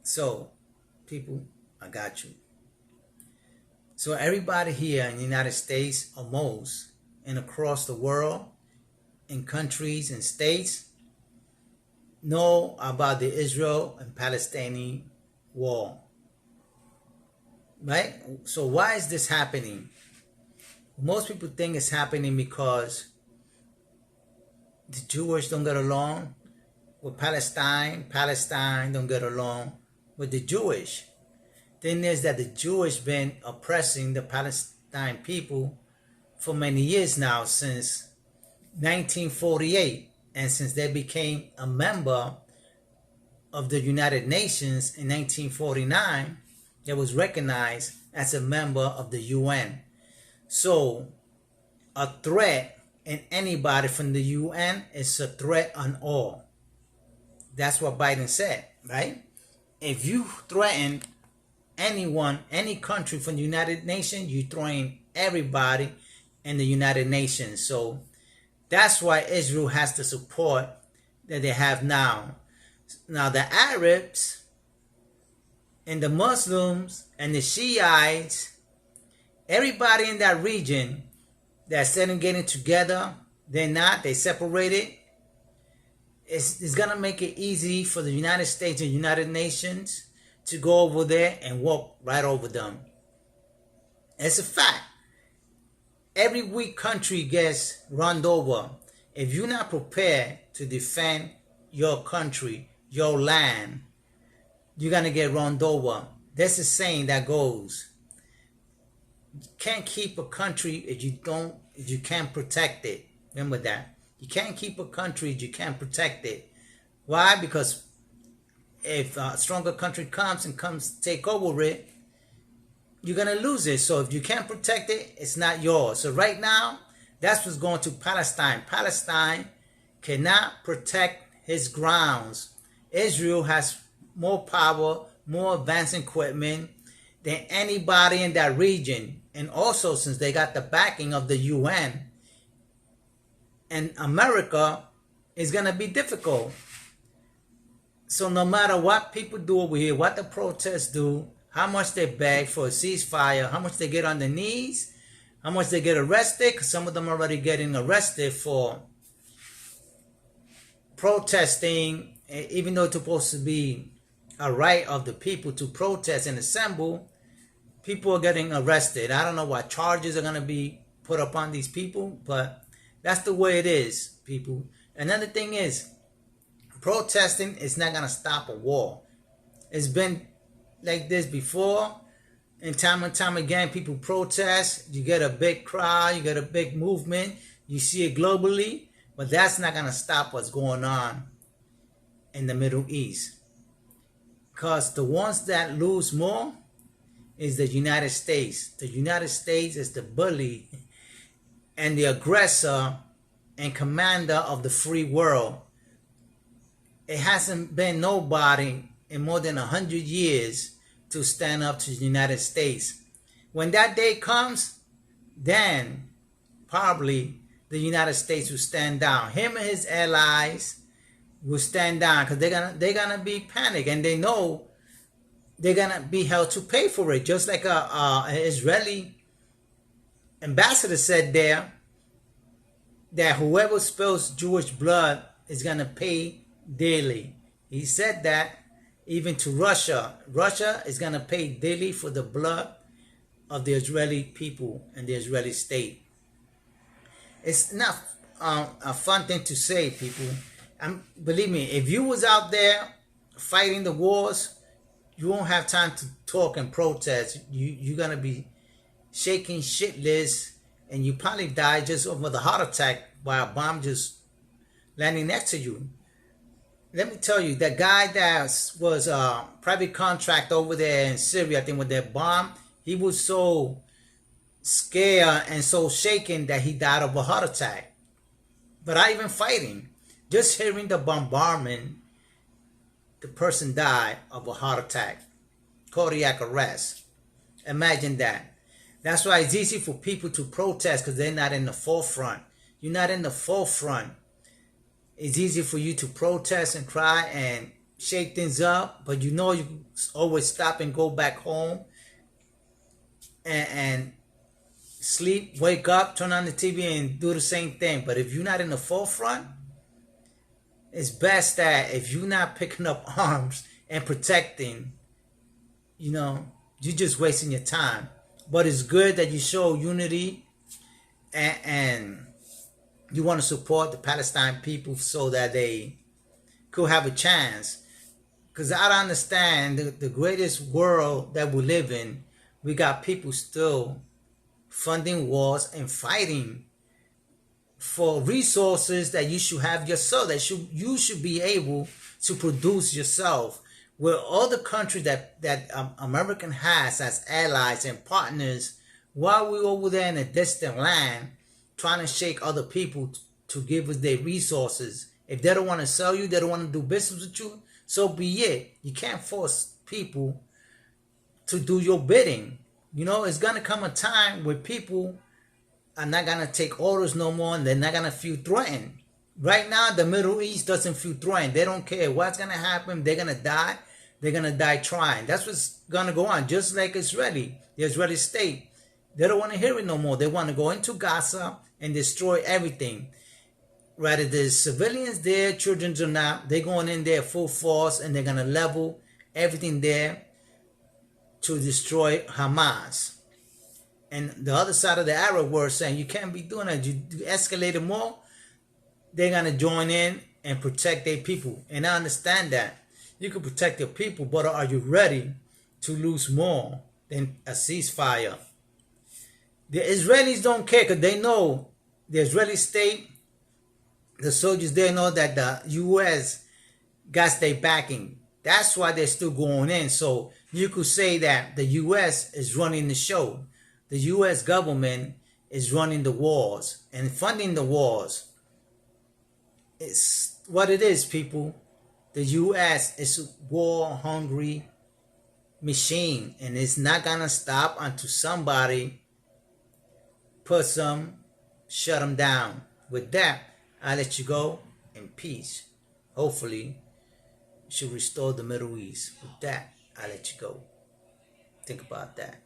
So, people, I got you. So everybody here in the United States, or most, and across the world, in countries and states, know about the Israel and Palestinian war. Right? So why is this happening? Most people think it's happening because the Jewish don't get along with Palestine. Palestine don't get along with the Jewish. Thing is that the Jewish been oppressing the Palestine people for many years now, since 1948, and since they became a member of the United Nations in 1949, they was recognized as a member of the UN. So a threat in anybody from the UN is a threat on all. That's what Biden said, right? If you threaten anyone, any country from the United Nations, you throwing everybody in the United Nations. So that's why Israel has the support that they have now. Now the Arabs and the Muslims and the Shiites, everybody in that region that's getting together, they're not, they separated. It's going to make it easy for the United States and United Nations to go over there and walk right over them. It's a fact. Every weak country gets run over. If you're not prepared to defend your country, your land, you're going to get run over. There's a saying that goes, you can't keep a country if you can't protect it. Remember that. You can't keep a country if you can't protect it. Why? Because if a stronger country comes take over it, you're going to lose it. So if you can't protect it, it's not yours. So right now, that's what's going to Palestine. Palestine cannot protect his grounds. Israel has more power, more advanced equipment than anybody in that region. And also, since they got the backing of the UN and America, it's going to be difficult. So no matter what people do over here, what the protests do, how much they beg for a ceasefire, how much they get on their knees, how much they get arrested, because some of them are already getting arrested for protesting, even though it's supposed to be a right of the people to protest and assemble, people are getting arrested. I don't know what charges are going to be put upon these people, but that's the way it is, people. Another thing is, protesting is not going to stop a war. It's been like this before, and time again, people protest. You get a big crowd, you get a big movement, you see it globally, but that's not going to stop what's going on in the Middle East. Because the ones that lose more is the United States. The United States is the bully and the aggressor and commander of the free world. It hasn't been nobody in more than 100 years to stand up to the United States. When that day comes, then probably the United States will stand down. Him and his allies will stand down, because they're gonna be panicked, and they know they're gonna be held to pay for it. Just like an Israeli ambassador said there, that whoever spills Jewish blood is gonna pay daily. He said that even to Russia. Russia is gonna pay daily for the blood of the Israeli people and the Israeli state. It's not a fun thing to say, people. Believe me, if you was out there fighting the wars, you won't have time to talk and protest. You're going to be shaking shitless, and you probably die just over the heart attack by a bomb just landing next to you. Let me tell you, that guy that was a private contract over there in Syria, I think with that bomb, he was so scared and so shaken that he died of a heart attack. But not even fighting. Just hearing the bombardment, the person died of a heart attack, cardiac arrest. Imagine that. That's why it's easy for people to protest, because they're not in the forefront. You're not in the forefront. It's easy for you to protest and cry and shake things up, but you know you always stop and go back home and sleep, wake up, turn on the TV and do the same thing. But if you're not in the forefront, it's best that if you're not picking up arms and protecting, you're just wasting your time. But it's good that you show unity and you want to support the Palestine people so that they could have a chance. Because I don't understand the greatest world that we live in, we got people still funding wars and fighting for resources that you should have yourself, that you should be able to produce yourself. Where all the countries that American has as allies and partners, while we're over there in a distant land trying to shake other people to give us their resources. If they don't want to sell you, they don't want to do business with you, so be it. You can't force people to do your bidding. It's going to come a time where people are not going to take orders no more and they're not going to feel threatened. Right now, the Middle East doesn't feel threatened. They don't care what's going to happen. They're going to die. They're going to die trying. That's what's going to go on. Just like the Israeli state. They don't want to hear it no more. They want to go into Gaza and destroy everything. Rather, there's civilians there, children are not. They're going in there full force and they're going to level everything there to destroy Hamas. And the other side of the Arab world saying, you can't be doing that. You escalate it more, they're going to join in and protect their people. And I understand that. You can protect your people, but are you ready to lose more than a ceasefire? The Israelis don't care because they know the Israeli state, the soldiers, they know that the U.S. got their backing. That's why they're still going in. So you could say that the U.S. is running the show. The U.S. government is running the wars and funding the wars. It's what it is, people. The U.S. is a war-hungry machine, and it's not going to stop until somebody shut them down. With that, I'll let you go in peace. Hopefully, you should restore the Middle East. With that, I'll let you go. Think about that.